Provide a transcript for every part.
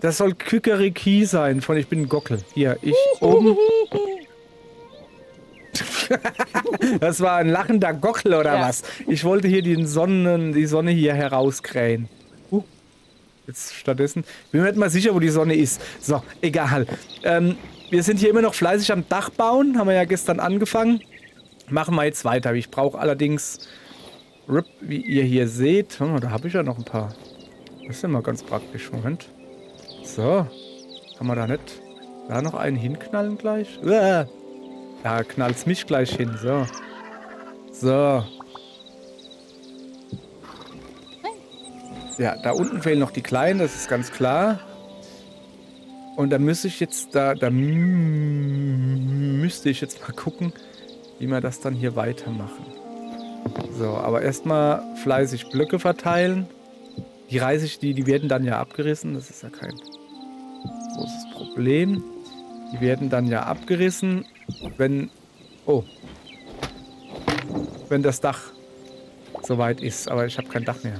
Das soll Kykeriki sein von Ich bin ein Gockel. Hier, ich oben. Das war ein lachender Gockel oder Ja. was? Ich wollte hier die Sonne hier herauskrähen. Jetzt stattdessen. Bin mir nicht mal sicher, wo die Sonne ist. So, egal. Wir sind hier immer noch fleißig am Dach bauen. Haben wir ja gestern angefangen. Machen wir jetzt weiter. Ich brauche allerdings, wie ihr hier seht. Oh, da habe ich ja noch ein paar. Das ist ja mal ganz praktisch. Moment. So. Kann man da nicht da noch einen hinknallen gleich? Da knallt's mich gleich hin. So. So. Ja, da unten fehlen noch die Kleinen, das ist ganz klar. Und da müsste ich jetzt müsste ich jetzt mal gucken, wie wir das dann hier weitermachen. So, aber erstmal fleißig Blöcke verteilen. Die die werden dann ja abgerissen. Das ist ja kein großes Problem. Die werden dann ja abgerissen, wenn das Dach soweit ist. Aber ich habe kein Dach mehr.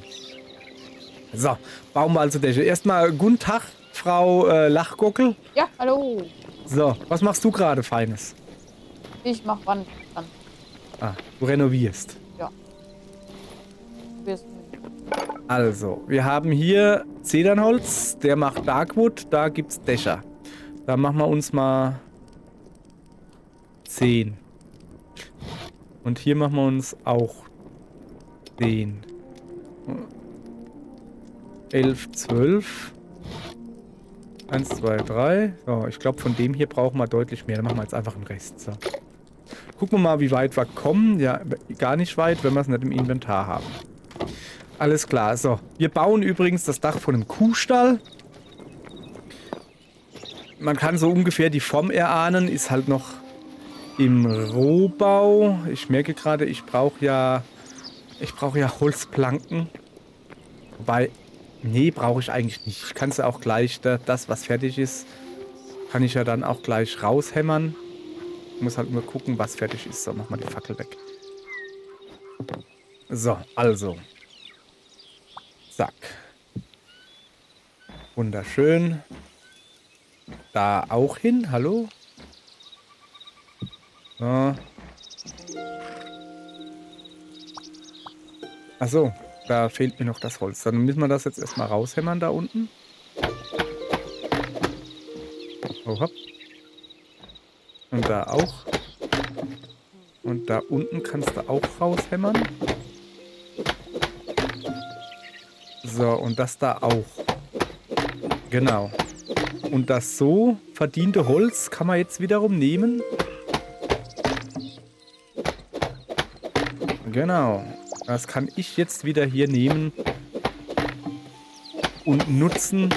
So, bauen wir also Dächer. Erstmal guten Tag, Frau Lachgockel. Ja, hallo. So, was machst du gerade Feines? Ich mach Wand dran. Ah, du renovierst. Ja. Also, wir haben hier Zedernholz, der macht Darkwood, da gibt's Dächer. Da machen wir uns mal 10. Und hier machen wir uns auch 10. 11, 12. 1, 2, 3. So, ich glaube, von dem hier brauchen wir deutlich mehr. Dann machen wir jetzt einfach einen Rest. So. Gucken wir mal, wie weit wir kommen. Ja, gar nicht weit, wenn wir es nicht im Inventar haben. Alles klar. So, wir bauen übrigens das Dach von einem Kuhstall. Man kann so ungefähr die Form erahnen. Ist halt noch im Rohbau. Ich merke gerade, ich brauche ja Holzplanken. Wobei, nee, brauche ich eigentlich nicht. Ich kann es ja auch gleich, das was fertig ist, kann ich ja dann auch gleich raushämmern. Ich muss halt nur gucken, was fertig ist. So, mach mal die Fackel weg. So, also. Zack. Wunderschön. Da auch hin. Hallo? So. Achso, da fehlt mir noch das Holz. Dann müssen wir das jetzt erstmal raushämmern da unten. Oh, hopp. Und da auch. Und da unten kannst du auch raushämmern. So, und das da auch. Genau. Und das so verdiente Holz kann man jetzt wiederum nehmen. Genau. Das kann ich jetzt wieder hier nehmen und nutzen,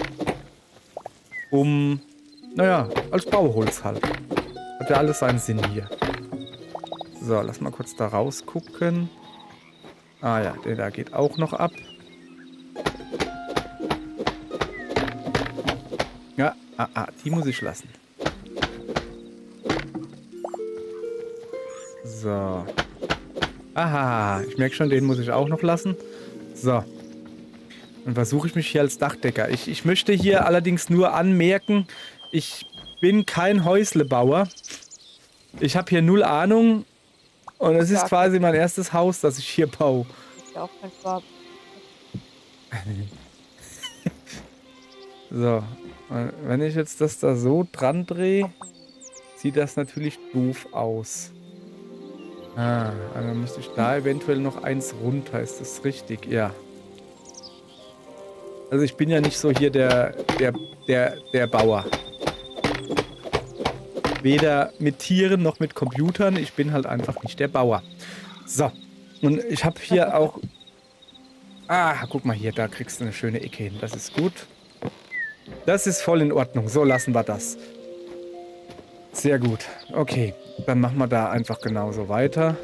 um, naja, als Bauholz halt. Hat ja alles seinen Sinn hier. So, lass mal kurz da rausgucken. Ah ja, der da geht auch noch ab. Ja, die muss ich lassen. So. Aha, ich merke schon, den muss ich auch noch lassen. So. Dann versuche ich mich hier als Dachdecker. Ich möchte hier allerdings nur anmerken, ich bin kein Häuslebauer. Ich habe hier null Ahnung. Und es ist quasi mein erstes Haus, das ich hier baue. Ja, auch kein Farbe. So. Wenn ich jetzt das da so dran drehe, sieht das natürlich doof aus. Ah, dann müsste ich da eventuell noch eins runter. Ist das richtig? Ja. Also ich bin ja nicht so hier der Bauer. Weder mit Tieren noch mit Computern. Ich bin halt einfach nicht der Bauer. So. Und ich habe hier auch... Ah, guck mal hier. Da kriegst du eine schöne Ecke hin. Das ist gut. Das ist voll in Ordnung. So lassen wir das. Sehr gut. Okay. Dann machen wir da einfach genauso weiter.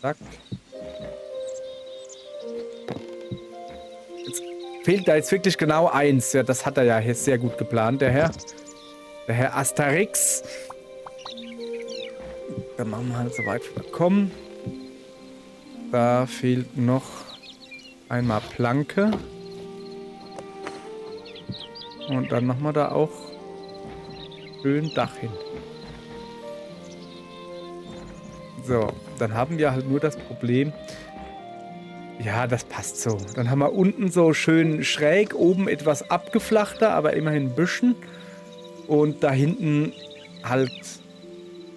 Zack. Jetzt fehlt da jetzt wirklich genau eins. Ja, das hat er ja hier sehr gut geplant, der Herr. Der Herr Asterix. Dann machen wir halt so weit wir kommen. Da fehlt noch einmal Planke. Und dann machen wir da auch schön Dach hin. So, dann haben wir halt nur das Problem. Ja, das passt so. Dann haben wir unten so schön schräg, oben etwas abgeflachter, aber immerhin ein bisschen. Und da hinten halt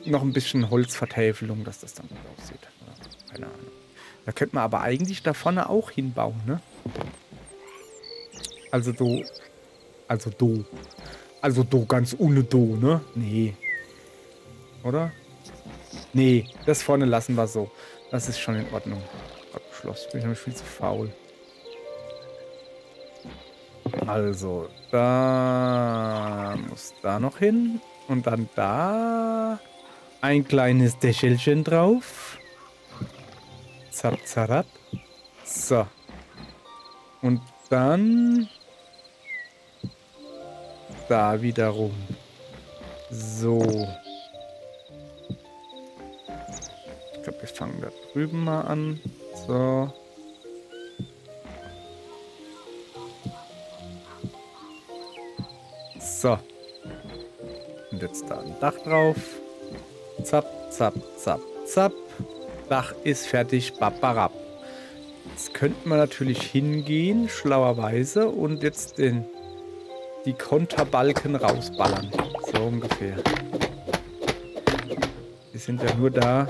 noch ein bisschen Holzvertäfelung, dass das dann gut aussieht. Ja, keine Ahnung. Da könnte man aber eigentlich da vorne auch hinbauen, ne? Also do. Also do. Also do, ganz ohne do, ne? Nee. Oder? Nee, das vorne lassen wir so. Das ist schon in Ordnung. Abgeschlossen. Bin ich nämlich viel zu faul. Also, da muss da noch hin. Und dann da ein kleines Dächelchen drauf. Zap, zarab. So. Und dann da wiederum. So. Ich glaube, wir fangen da drüben mal an. So. So. Und jetzt da ein Dach drauf. Zap, zap, zap, zap. Dach ist fertig. Babarab. Jetzt könnten wir natürlich hingehen, schlauerweise, und jetzt die Konterbalken rausballern. So ungefähr. Die sind ja nur da,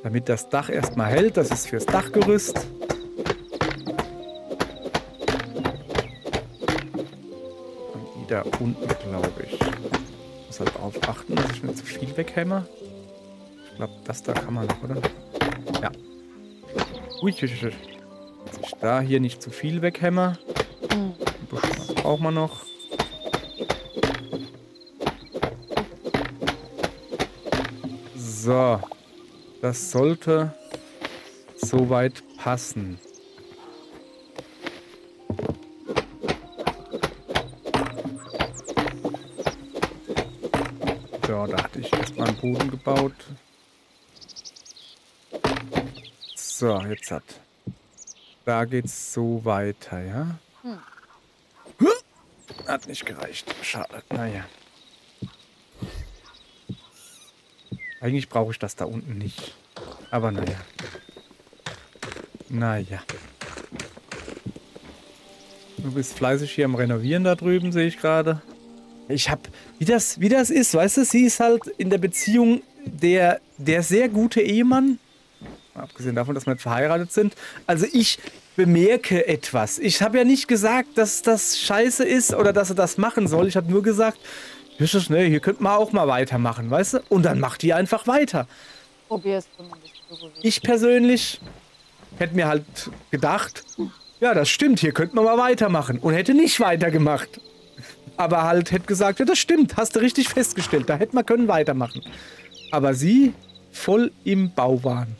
damit das Dach erstmal hält. Das ist fürs Dachgerüst. Und die da unten, glaube ich. Ich muss halt darauf achten, dass ich nicht zu viel weghämmer. Ich glaube, das da kann man noch, oder? Ja. Ui, dass ich da hier nicht zu viel weghämmer. Ein bisschen was braucht man noch. So. Das sollte soweit passen. So, da hatte ich erstmal einen Boden gebaut. So, jetzt hat. Da geht's so weiter, ja? Hat nicht gereicht. Schade. Naja. Eigentlich brauche ich das da unten nicht. Aber naja. Naja. Du bist fleißig hier am Renovieren da drüben, sehe ich gerade. Ich hab, wie das ist, weißt du, sie ist halt in der Beziehung der sehr gute Ehemann. Abgesehen davon, dass wir nicht verheiratet sind. Also ich bemerke etwas. Ich habe ja nicht gesagt, dass das scheiße ist oder dass er das machen soll. Ich habe nur gesagt, hier könnte man auch mal weitermachen, weißt du? Und dann macht die einfach weiter. Probier es zumindest. Ich persönlich hätte mir halt gedacht, ja, das stimmt, hier könnte man mal weitermachen. Und hätte nicht weitergemacht. Aber halt hätte gesagt, ja, das stimmt, hast du richtig festgestellt. Da hätte man können weitermachen. Aber sie voll im Bauwahn.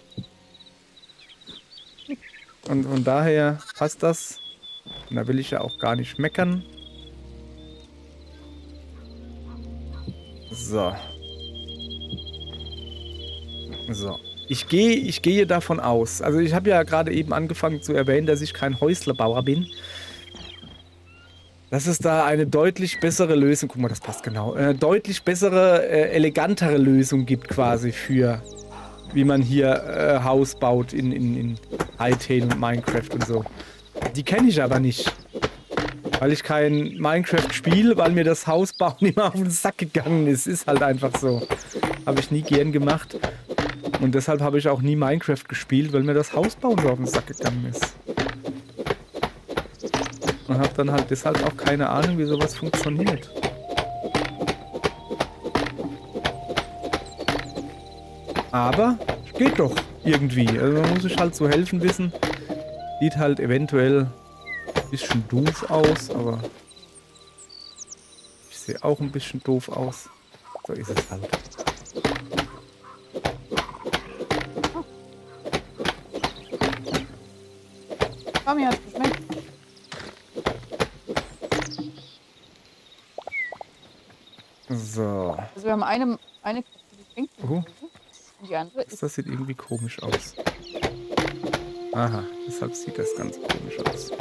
Und von daher passt das. Und da will ich ja auch gar nicht meckern. So. So. Ich gehe davon aus. Also ich habe ja gerade eben angefangen zu erwähnen, dass ich kein Häuslebauer bin. Dass es da eine deutlich bessere Lösung, guck mal, das passt genau, deutlich bessere, elegantere Lösung gibt quasi für, wie man hier Haus baut in Hytale und Minecraft und so. Die kenne ich aber nicht. Weil ich kein Minecraft spiele, weil mir das Hausbauen immer auf den Sack gegangen ist. Ist halt einfach so. Habe ich nie gern gemacht. Und deshalb habe ich auch nie Minecraft gespielt, weil mir das Hausbauen so auf den Sack gegangen ist. Und habe dann halt deshalb auch keine Ahnung, wie sowas funktioniert. Aber es geht doch irgendwie. Also man muss sich halt so helfen wissen. Sieht halt eventuell ein bisschen doof aus, aber ich sehe auch ein bisschen doof aus. So ist es halt. Komm, mir hat's geschmeckt. So. Also wir haben eine Kiste geschenkt. Und die andere ist. Das sieht irgendwie komisch aus. Aha, deshalb sieht das ganz komisch aus.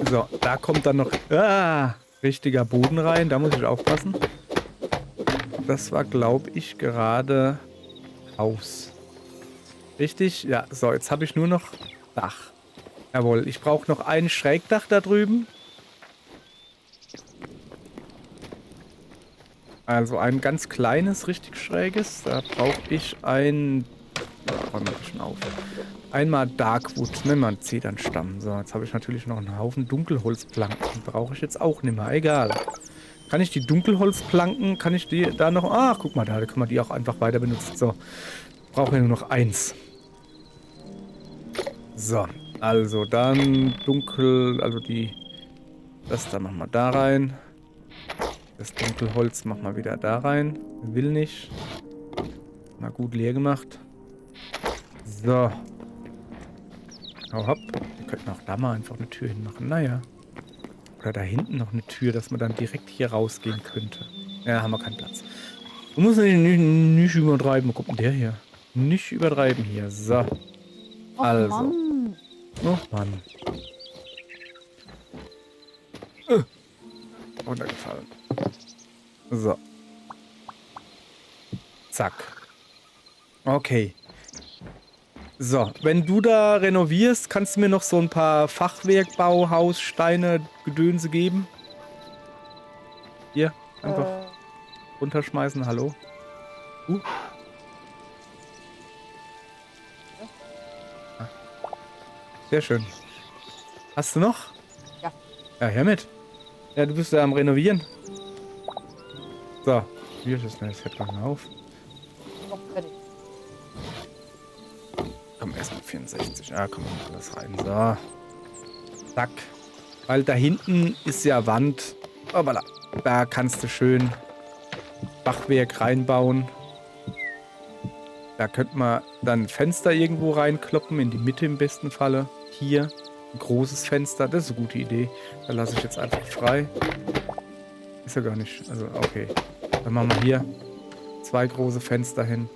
So, da kommt dann noch richtiger Boden rein. Da muss ich aufpassen. Das war, glaube ich, gerade Haus. Richtig? Ja, so, jetzt habe ich nur noch Dach. Jawohl, ich brauche noch ein Schrägdach da drüben. Also ein ganz kleines, richtig schräges. Da brauche ich ein... Ja, wir schon auf. Einmal Darkwood, nehmen wir einen Zedernstamm. So, jetzt habe ich natürlich noch einen Haufen Dunkelholzplanken. Die brauche ich jetzt auch nicht mehr. Egal. Kann ich die Dunkelholzplanken, kann ich die da noch... Ach, guck mal, da kann man die auch einfach weiter benutzen. So, brauchen wir nur noch eins. So, also dann dunkel, also die... Das da machen wir da rein. Das Dunkelholz machen wir wieder da rein. Will nicht. Mal gut leer gemacht. So. Hau hopp. Wir könnten auch da mal einfach eine Tür hinmachen. Naja. Oder da hinten noch eine Tür, dass man dann direkt hier rausgehen könnte. Ja, haben wir keinen Platz. Man muss nicht übertreiben. Wo kommt denn der hier? Nicht übertreiben hier. So. Och, Also. Mann. Oh Mann. Runtergefallen. So. Zack. Okay. So, wenn du da renovierst, kannst du mir noch so ein paar Fachwerkbauhaussteine, Gedönse geben? Hier, einfach runterschmeißen. Hallo? Ah. Sehr schön. Hast du noch? Ja. Ja, her mit. Ja, du bist ja am Renovieren. So. Hier ist das Fett mal auf. Noch fertig. Komm, erstmal 64. Ja, komm, alles rein. So. Zack. Weil da hinten ist ja Wand. Oh, voilà. Da kannst du schön Fachwerk reinbauen. Da könnte man dann ein Fenster irgendwo reinkloppen, in die Mitte im besten Falle. Hier ein großes Fenster, das ist eine gute Idee. Da lasse ich jetzt einfach frei. Ist ja gar nicht, also okay. Dann machen wir hier 2 große Fenster hin.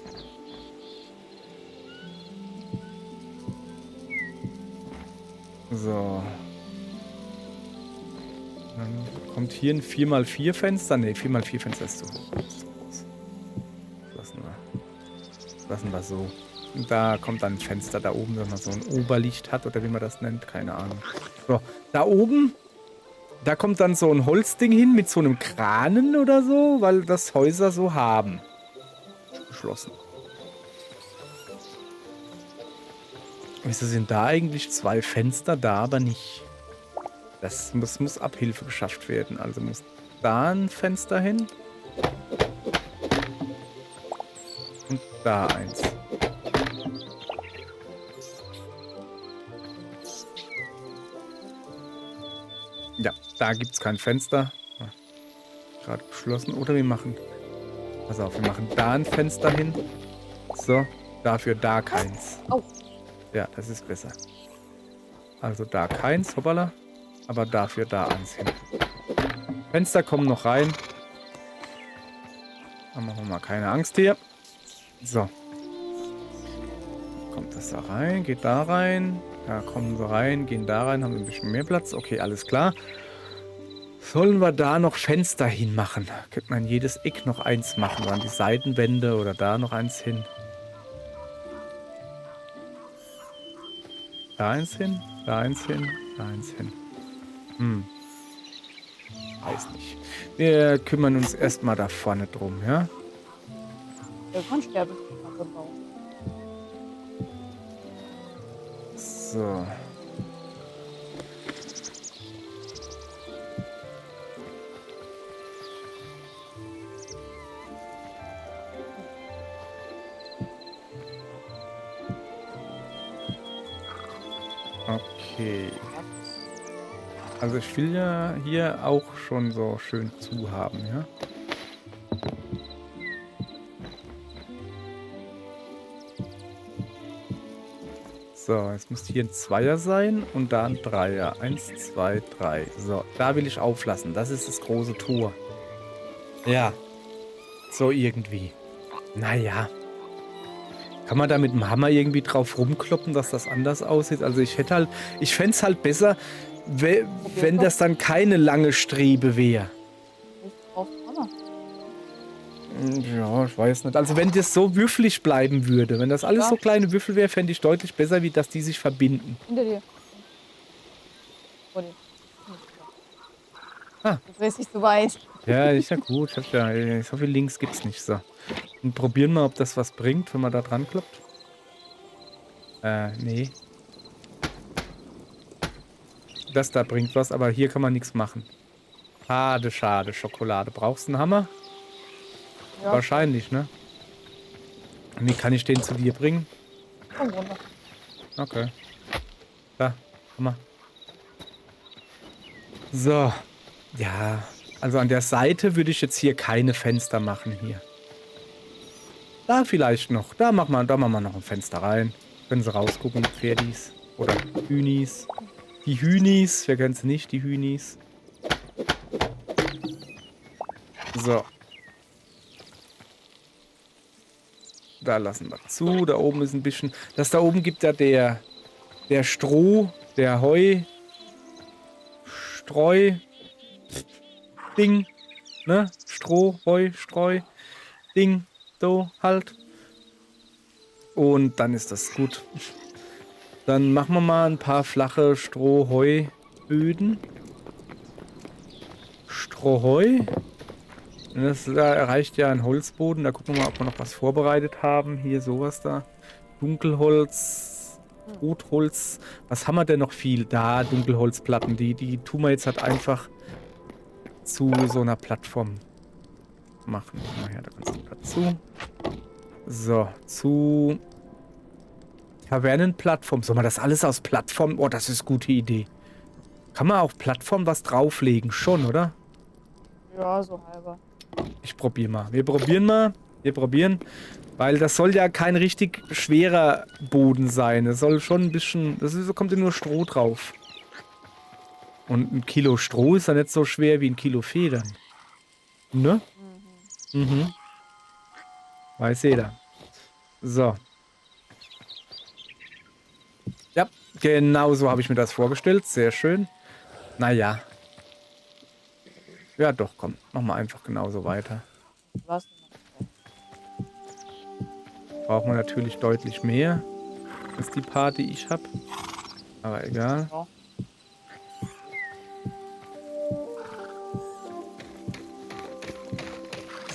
So. Dann kommt hier ein 4x4 Fenster. Ne, 4x4 Fenster ist zu hoch. Das ist zu groß. Lassen wir so. Und da kommt dann ein Fenster da oben, wenn man so ein Oberlicht hat oder wie man das nennt. Keine Ahnung. So, da oben, da kommt dann so ein Holzding hin mit so einem Kranen oder so, weil das Häuser so haben. Geschlossen. Wieso sind da eigentlich 2 Fenster, da aber nicht? Das muss Abhilfe geschafft werden. Also muss da ein Fenster hin. Und da eins. Ja, da gibt es kein Fenster. Gerade geschlossen. Oder wir machen... Pass auf, wir machen da ein Fenster hin. So, dafür da keins. Oh. Ja, das ist besser. Also da keins, hoppala. Aber dafür da eins hin. Fenster kommen noch rein. Dann machen wir mal keine Angst hier. So. Kommt das da rein, geht da rein. Da kommen sie rein, gehen da rein, haben ein bisschen mehr Platz. Okay, alles klar. Sollen wir da noch Fenster hinmachen? Könnte man jedes Eck noch eins machen, an die Seitenwände oder da noch eins hin. Da eins hin, da eins hin, da eins hin. Weiß nicht. Wir kümmern uns erstmal da vorne drum, ja? Irgendwann sterbe ich mal drin bauen. So. Okay. Also ich will ja hier auch schon so schön zu haben, ja? So. So, jetzt muss hier ein Zweier sein und da ein Dreier. 1, 2, 3. So, da will ich auflassen. Das ist das große Tor. Ja, so irgendwie. Naja. Kann man da mit dem Hammer irgendwie drauf rumkloppen, dass das anders aussieht? Also ich fände es halt besser, wenn das dann keine lange Strebe wäre. Ich brauch's Hammer. Ja, ich weiß nicht. Also wenn das so würfelig bleiben würde, wenn das alles Ja. so kleine Würfel wäre, fände ich deutlich besser, wie dass die sich verbinden. Hinter dir. Vor dir. Ah. Du drehst dich so weit. Ja, ist ja gut. Ich hab ja, so viel links gibt's nicht. So. Und probieren mal, ob das was bringt, wenn man da dran kloppt. Nee. Das da bringt was, aber hier kann man nichts machen. Schade, schade. Schokolade. Brauchst du einen Hammer? Ja, Wahrscheinlich, ne? Wie kann ich den zu dir bringen? komm runter. Okay. Da, Hammer. So. Ja, also an der Seite würde ich jetzt hier keine Fenster machen hier. Da vielleicht noch. Da machen wir noch ein Fenster rein. Können sie rausgucken, Pferdis. Oder Hühnis. Die Hühnis. Wer kennt sie nicht, die Hühnis? So. Da lassen wir zu. Da oben ist ein bisschen... Das da oben gibt ja der Stroh, der Heu, Streu, Ding, ne? Stroh, Heu, Streu, Ding, so halt. Und dann ist das gut. Dann machen wir mal ein paar flache Stroh-Heu-Böden. Strohheu. Da erreicht ja ein Holzboden. Da gucken wir mal, ob wir noch was vorbereitet haben. Hier sowas da. Dunkelholz, Rotholz. Was haben wir denn noch viel? Da, Dunkelholzplatten. Die tun wir jetzt halt einfach zu so einer Plattform machen. Mal her, da kannst du dazu. So, zu Tavernenplattform. Soll man das alles aus Plattform? Oh, das ist eine gute Idee. Kann man auf Plattform was drauflegen? Schon, oder? Ja, so halber. Ich probiere mal. Wir probieren mal. Wir probieren. Weil das soll ja kein richtig schwerer Boden sein. Es soll schon ein bisschen... kommt ja nur Stroh drauf. Und ein Kilo Stroh ist ja nicht so schwer wie ein Kilo Federn. Ne? Mhm. Weiß jeder. So. Ja, genau so habe ich mir das vorgestellt. Sehr schön. Naja. Ja, doch, komm. Machen wir einfach genauso weiter. Was? Braucht man natürlich deutlich mehr als die paar, die ich habe. Aber egal. Ja.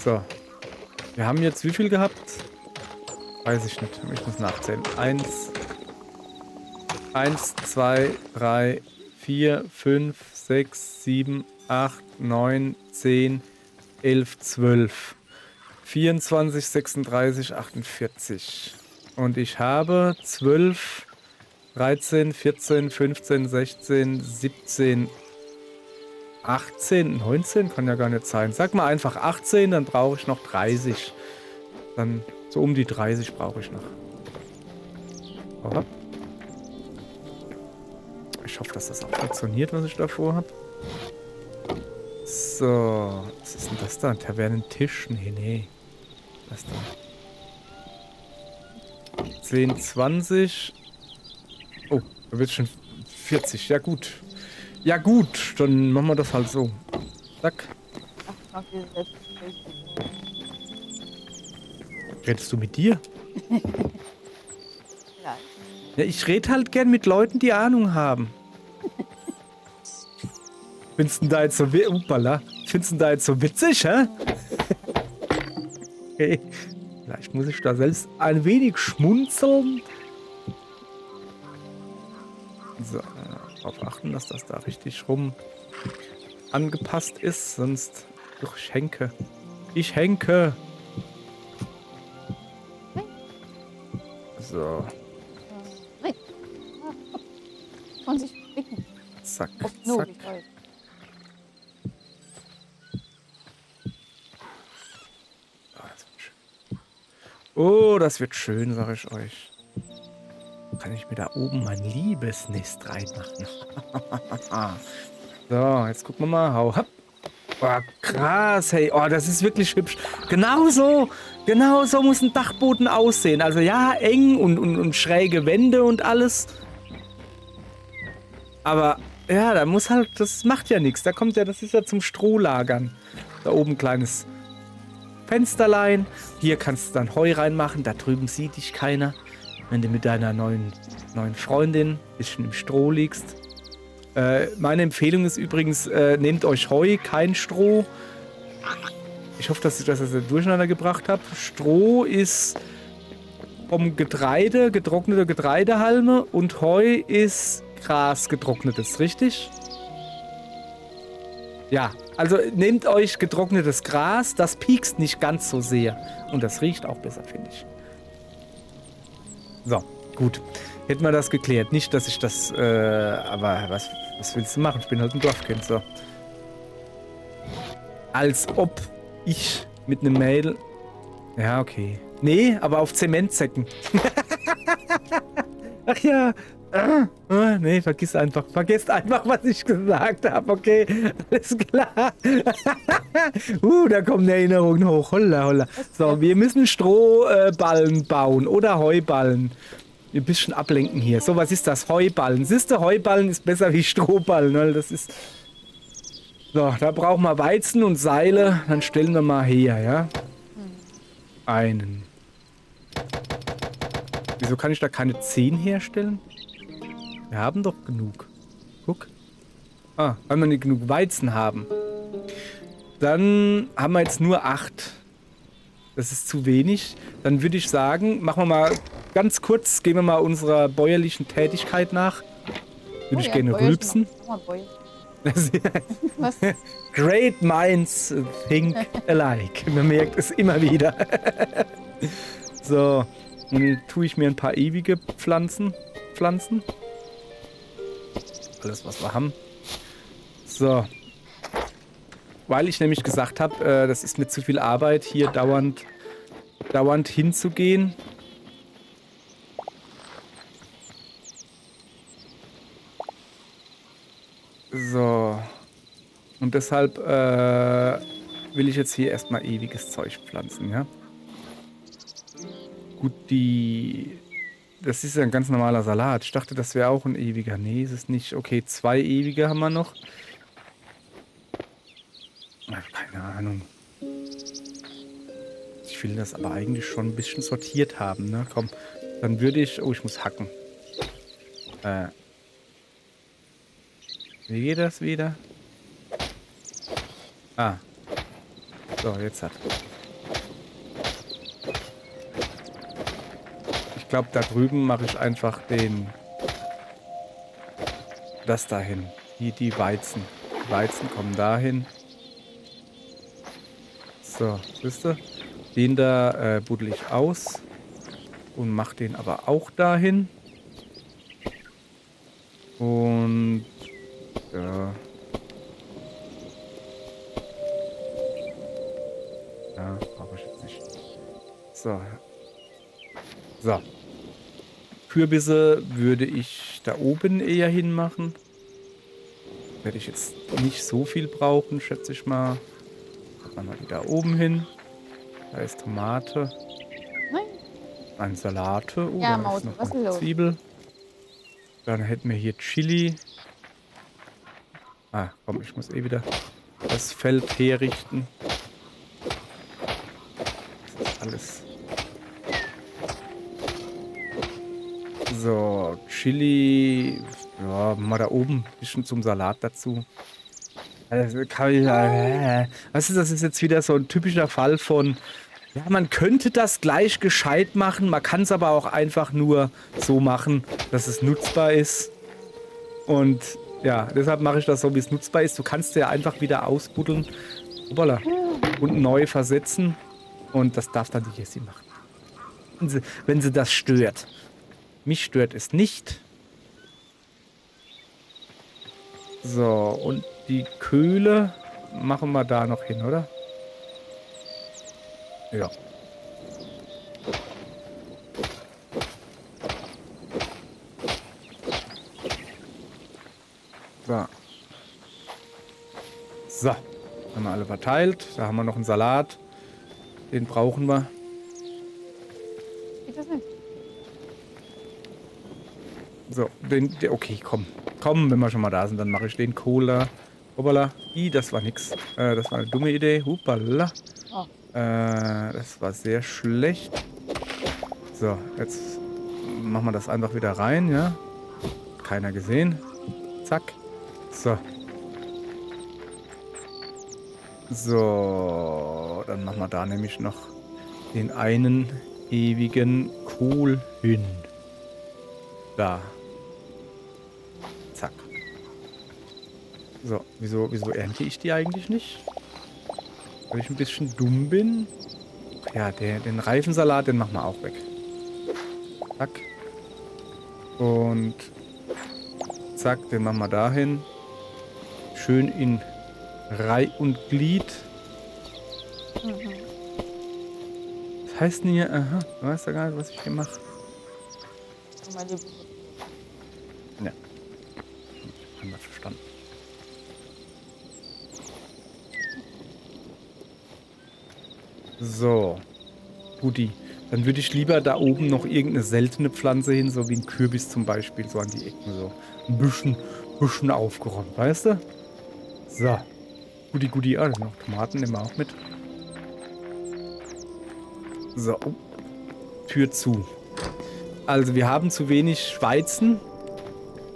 So. Wir haben jetzt wie viel gehabt? Weiß ich nicht. Ich muss nachzählen. 1, 2, 3, 4, 5, 6, 7, 8, 9, 10, 11, 12. 24, 36, 48. Und ich habe 12, 13, 14, 15, 16, 17, 18, 19 kann ja gar nicht sein. Sag mal einfach 18, dann brauche ich noch 30. Dann so um die 30 brauche ich noch. Oha. Ich hoffe, dass das auch funktioniert, was ich davor habe. So, was ist denn das da? Ein Tavernentisch? Nee, nee. Was da? 10, 20. Oh, da wird schon 40. Ja, gut. Ja, gut. Dann machen wir das halt so. Zack. Ach, ich mag diese Selbstgespräche. Redest du mit dir? Ja, Ja, ich rede halt gern mit Leuten, die Ahnung haben. Findest du da jetzt so Findest du da jetzt so witzig, hä? Okay. Vielleicht muss ich da selbst ein wenig schmunzeln. So, darauf achten, dass das da richtig rum angepasst ist, sonst... Doch, ich henke. Ich henke. So, nein. 20 Blicken. zack, Auf Not, zack. ich weiß. Ah, das wird schön. Oh, das wird schön, sag ich euch. kann ich mir da oben mein Liebesnest reinmachen. So, jetzt gucken wir mal. Hau, hopp. Oh, krass, hey. Oh, das ist wirklich hübsch. Genau so muss ein Dachboden aussehen. Also ja, eng und schräge Wände und alles. Aber ja, da muss halt, das macht ja nichts. Da kommt ja, das ist ja zum Strohlagern. Da oben ein kleines Fensterlein. Hier kannst du dann Heu reinmachen. Da drüben sieht dich keiner. Wenn du mit deiner neuen Freundin ein bisschen im Stroh liegst. Meine Empfehlung ist übrigens, nehmt euch Heu, kein Stroh. Ich hoffe, dass ich das durcheinander gebracht habe. Stroh ist vom Getreide, getrocknete Getreidehalme und Heu ist Gras, getrocknetes, richtig? Ja, also nehmt euch getrocknetes Gras, das piekst nicht ganz so sehr. Und das riecht auch besser, finde ich. So, gut. Hätten wir das geklärt. Nicht, dass ich das, aber was willst du machen? Ich bin halt ein Dorfkind, so. Als ob ich mit einem Mädel... Ja, okay. Nee, aber auf Zementsäcken. Ach ja. Nee, vergesst einfach, was ich gesagt habe, okay? Alles klar. Da kommen Erinnerungen hoch. Holla, holla. So, wir müssen Strohballen bauen oder Heuballen. Ein bisschen ablenken hier. So, was ist das? Heuballen. Siehst du, Heuballen ist besser wie Strohballen, weil das ist... So, da brauchen wir Weizen und Seile. Dann stellen wir mal her, ja? Einen. Wieso kann ich da keine 10 herstellen? Wir haben doch genug. Guck. Ah, weil wir nicht genug Weizen haben. Dann haben wir jetzt nur 8. Das ist zu wenig. Dann würde ich sagen, machen wir mal ganz kurz, gehen wir mal unserer bäuerlichen Tätigkeit nach. Würde ich gerne rülpsen. Was? Great minds think alike. Man merkt es immer wieder. So, dann tue ich mir ein paar ewige Pflanzen. Alles, was wir haben. So. Weil ich nämlich gesagt habe, das ist mir zu viel Arbeit, hier dauernd hinzugehen. So. Und deshalb will ich jetzt hier erstmal ewiges Zeug pflanzen, ja. Gut, das ist ja ein ganz normaler Salat. Ich dachte, das wäre auch ein ewiger. Nee, ist es nicht. Okay, 2 ewige haben wir noch. Keine Ahnung. Ich will das aber eigentlich schon ein bisschen sortiert haben, ne? Komm, dann würde ich... Oh, ich muss hacken. Wie geht das wieder? Ah. So, jetzt hat. Ich glaube, da drüben mache ich einfach das dahin. Die Weizen. Die Weizen kommen dahin. So, siehst du? Den da buddel ich aus. Und mache den aber auch dahin. Und... Ja. Ja, brauche ich jetzt nicht. So. So. Kürbisse würde ich da oben eher hinmachen. Werde ich jetzt nicht so viel brauchen, schätze ich mal. Machen wir die da oben hin. Da ist Tomate. Nein. Ein Salate. Oh, Ja, da Maus, ist noch was eine ist los? Zwiebel. Dann hätten wir hier Chili. Ah, komm, ich muss eh wieder das Feld herrichten. Das ist alles. So, Chili. Ja, mal da oben ein bisschen zum Salat dazu. Also weißt du, das ist jetzt wieder so ein typischer Fall von, ja, man könnte das gleich gescheit machen, man kann es aber auch einfach nur so machen, dass es nutzbar ist. Und ja, deshalb mache ich das so, wie es nutzbar ist. Du kannst ja einfach wieder ausbuddeln und neu versetzen. Und das darf dann die Jessie machen. Wenn sie das stört. Mich stört es nicht. So, und die Köhle machen wir da noch hin, oder? Ja. So. So. Haben wir alle verteilt. Da haben wir noch einen Salat. Den brauchen wir. Geht das nicht? So, okay, komm. Komm, wenn wir schon mal da sind, dann mache ich den Cola. Hoppala. Das war nix. Das war eine dumme Idee. Hoppala. Oh. Das war sehr schlecht. So, jetzt machen wir das einfach wieder rein, ja. Keiner gesehen. Zack. So. So, dann machen wir da nämlich noch den einen ewigen Kohl hin. Da. Zack. So, wieso ernte ich die eigentlich nicht? Weil ich ein bisschen dumm bin. Ja, den Reifensalat, den machen wir auch weg. Zack. Und zack, den machen wir dahin. Schön in Reih und Glied. Mhm. Was heißt denn hier? Aha, du weißt ja gar nicht, was ich hier mache. Mein Lieblings. Ja. Haben wir verstanden. So. Guti. Dann würde ich lieber da oben noch irgendeine seltene Pflanze hin, so wie ein Kürbis zum Beispiel, so an die Ecken, so ein bisschen aufgeräumt, weißt du? So. Guti. Ah, da sind noch Tomaten, nehmen wir auch mit. So. Oh. Tür zu. Also, wir haben zu wenig Weizen.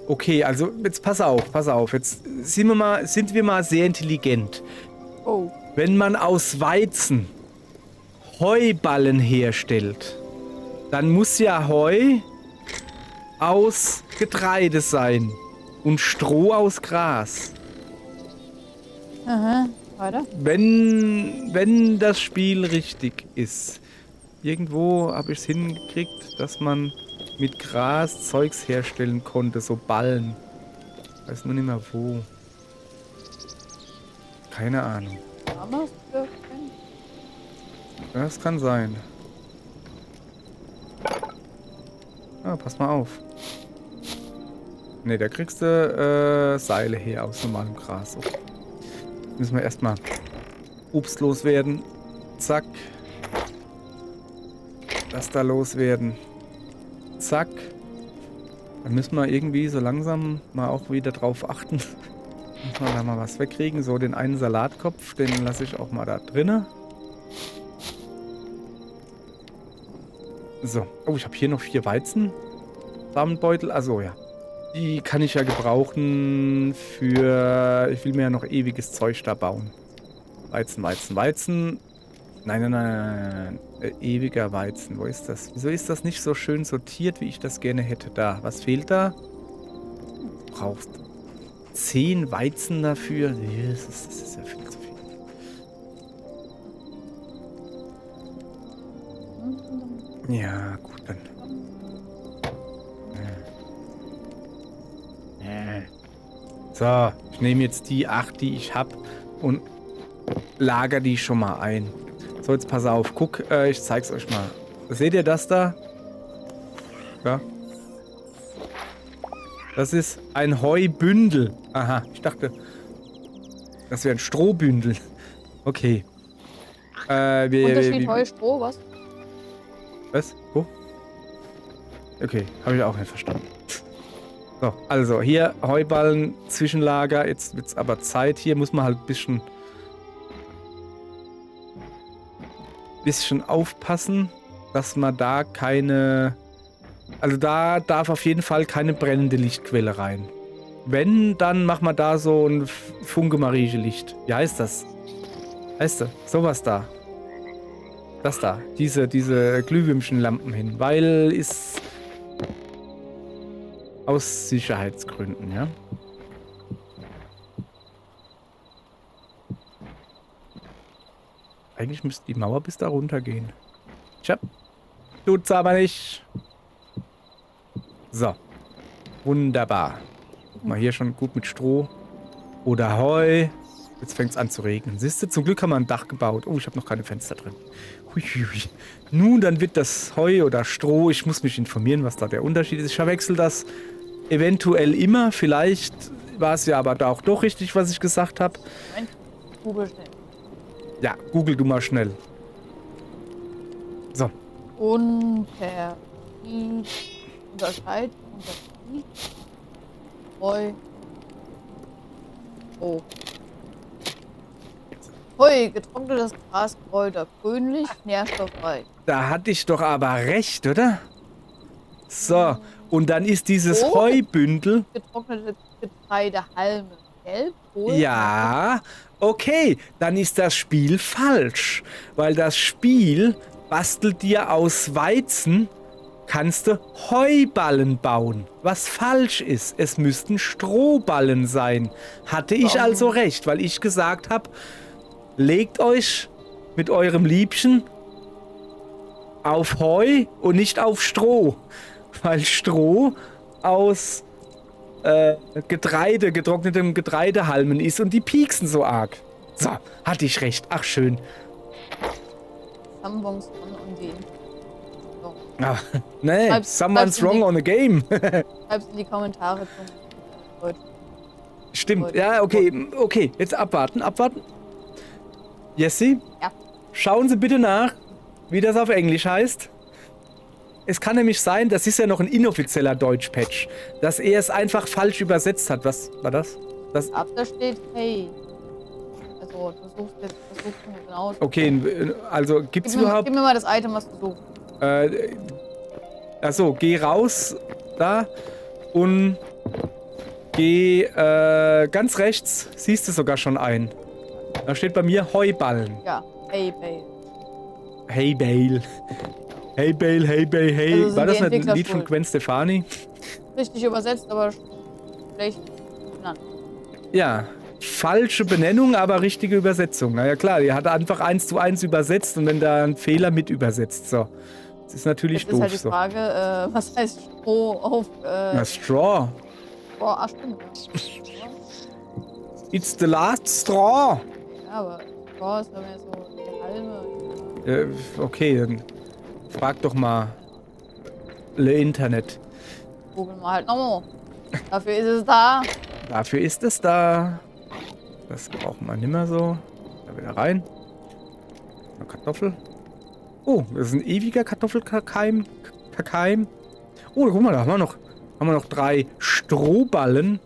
Okay, also, jetzt pass auf. Jetzt sind wir mal sehr intelligent. Oh. Wenn man aus Weizen Heuballen herstellt, dann muss ja Heu aus Getreide sein und Stroh aus Gras. Aha. Weiter? Wenn das Spiel richtig ist. Irgendwo habe ich es hingekriegt, dass man mit Gras Zeugs herstellen konnte, so Ballen. Weiß nur nicht mehr wo. Keine Ahnung. Damals? Das kann sein. Ah, pass mal auf. Ne, da kriegst du Seile her aus normalem Gras. So. Müssen wir erstmal Obst loswerden. Zack. Das da loswerden. Zack. Dann müssen wir irgendwie so langsam mal auch wieder drauf achten. Müssen wir da mal was wegkriegen. So, den einen Salatkopf, den lasse ich auch mal da drinnen. So. Oh, ich habe hier noch 4 Weizen. Samenbeutel. Also ja. Die kann ich ja gebrauchen für... Ich will mir ja noch ewiges Zeug da bauen. Weizen. Nein. Ewiger Weizen. Wo ist das? Wieso ist das nicht so schön sortiert, wie ich das gerne hätte? Da. Was fehlt da? Du brauchst 10 Weizen dafür. Das ist ja viel zu viel. Ja, gut, dann. So, ich nehme jetzt die 8, die ich habe und lager die schon mal ein. So, jetzt pass auf. Guck, ich zeig's euch mal. Seht ihr das da? Ja. Das ist ein Heubündel. Aha, ich dachte, das wäre ein Strohbündel. Okay. Unterschied Heu, Stroh, was? Was? Wo? Okay, habe ich auch nicht verstanden. So, also hier Heuballen, Zwischenlager. Jetzt wird's aber Zeit. Hier muss man halt ein bisschen aufpassen, dass man da keine... Also da darf auf jeden Fall keine brennende Lichtquelle rein. Wenn, dann machen wir da so ein Funke-Mariche-Licht. Wie heißt das? Weißt du, sowas da. Das da. Diese Glühwürmchenlampen hin. Weil ist... Aus Sicherheitsgründen, ja. Eigentlich müsste die Mauer bis da runter gehen. Tja. Tut's aber nicht. So. Wunderbar. Guck mal, hier schon gut mit Stroh. Oder Heu. Jetzt fängt es an zu regnen. Siehst du, zum Glück haben wir ein Dach gebaut. Oh, ich habe noch keine Fenster drin. Hui. Nun, dann wird das Heu oder Stroh. Ich muss mich informieren, was da der Unterschied ist. Ich verwechsel das eventuell immer. Vielleicht war es ja aber da auch doch richtig, was ich gesagt habe. Moment, Google schnell. Ja, google du mal schnell. So. Unterschied, Unterschied, Heu. Oh. Heu, getrocknetes Gras, Kräuter, grünlich, nährstoffreich. Da hatte ich doch aber recht, oder? So, und dann ist dieses Oh. Heubündel. Getrocknete Getreidehalme, gelb, rot. Ja, okay, dann ist das Spiel falsch. Weil das Spiel bastelt dir aus Weizen, kannst du Heuballen bauen. Was falsch ist, es müssten Strohballen sein. Hatte ich also recht, weil ich gesagt habe, legt euch mit eurem Liebchen auf Heu und nicht auf Stroh. Weil Stroh aus Getreide, getrocknetem Getreidehalmen ist und die pieksen so arg. So, hatte ich recht. Ach, schön. Someone's on the so. Ach, nee, Schreib's someone's wrong on the game. Schreib's in die Kommentare zum Deutsch. Stimmt, ja, okay, jetzt abwarten. Jessie, Ja. schauen Sie bitte nach, wie das auf Englisch heißt. Es kann nämlich sein, das ist ja noch ein inoffizieller Deutsch-Patch, dass er es einfach falsch übersetzt hat. Was war das? Ab da steht hey. Also du suchst mir genau. Okay, also gibt's überhaupt... Gib mir mal das Item, was du suchst. Achso, geh raus da und geh ganz rechts, siehst du sogar schon ein. Da steht bei mir Heuballen. Ja, hey Bale. Hey Bale. Hey Bale, hey Bale, hey. Also war das die nicht ein Lied Entwickler von Gwen Stefani? Richtig übersetzt, aber schlecht genannt. Ja, falsche Benennung, aber richtige Übersetzung. Na ja klar, die hat einfach 1:1 übersetzt und wenn da ein Fehler mit übersetzt. So. Das ist natürlich Jetzt doof. ist halt die Frage, was heißt Stroh auf... Na, Straw. Oh, ach stimmt. It's the last straw. Ja, aber Straw ist ja mehr so die Halme. Okay, dann frag doch mal Le Internet. Google mal halt nochmal. Dafür ist es da. Dafür ist es da. Das brauchen wir nicht mehr so. Da wieder rein. Eine Kartoffel. Oh, das ist ein ewiger Kartoffelkeim. Oh, guck mal, da haben wir noch 3 Strohballen.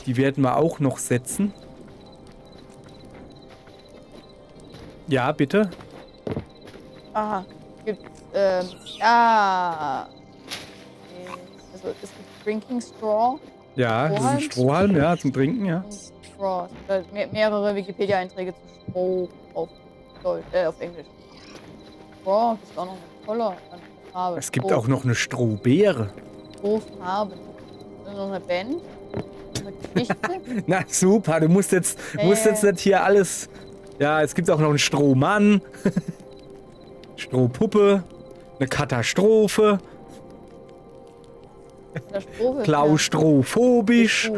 Die werden wir auch noch setzen. Ja, bitte. Aha. Gibt's, ja. Okay. Also es gibt Drinking Straw Ja, das ist ein Strohhalm, ja, zum Trinken, ja. und Straw. Es gibt mehrere Wikipedia-Einträge zu Stroh auf Englisch. Straw ist auch noch eine tolle Farbe. Es gibt auch noch eine Strohbeere. Strohfarben. Und noch eine Band. Eine Geschichte. Na super, du musst jetzt nicht hier alles... Ja, es gibt auch noch einen Strohmann. Strohpuppe. Eine Katastrophe. Klaustrophobisch.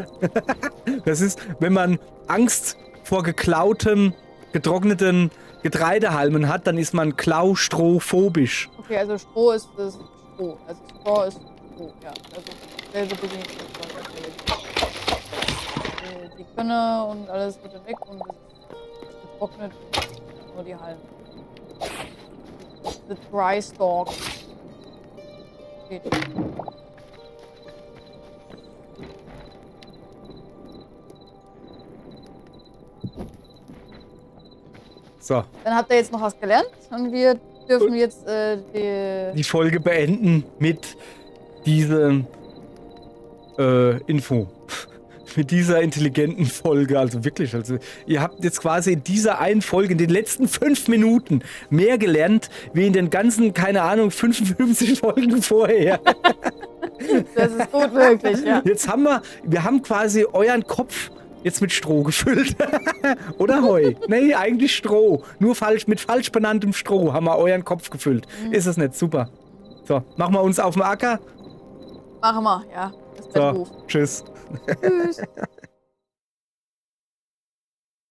Das ist, wenn man Angst vor geklautem, getrockneten Getreidehalmen hat, dann ist man klaustrophobisch. Okay, also Stroh ist das Stroh. Also Straw ist Stroh, ja. Also selbe Bedingung. Die Körner und alles wird dann weg und es ist getrocknet. Nur die Halme. The dry stalk. Okay. So. Dann habt ihr jetzt noch was gelernt und wir dürfen jetzt die Folge beenden mit diesem Info. Mit dieser intelligenten Folge, also wirklich, also ihr habt jetzt quasi in dieser einen Folge, in den letzten 5 Minuten mehr gelernt, wie in den ganzen, keine Ahnung, 55 Folgen vorher. Das ist gut möglich, ja. Jetzt haben wir haben quasi euren Kopf jetzt mit Stroh gefüllt. Oder Heu? Nee, eigentlich Stroh. Nur mit falsch benanntem Stroh haben wir euren Kopf gefüllt. Ist es nicht super? So, machen wir uns auf den Acker. Machen wir, ja. Das ist der Ruf. Tschüss. Tschüss.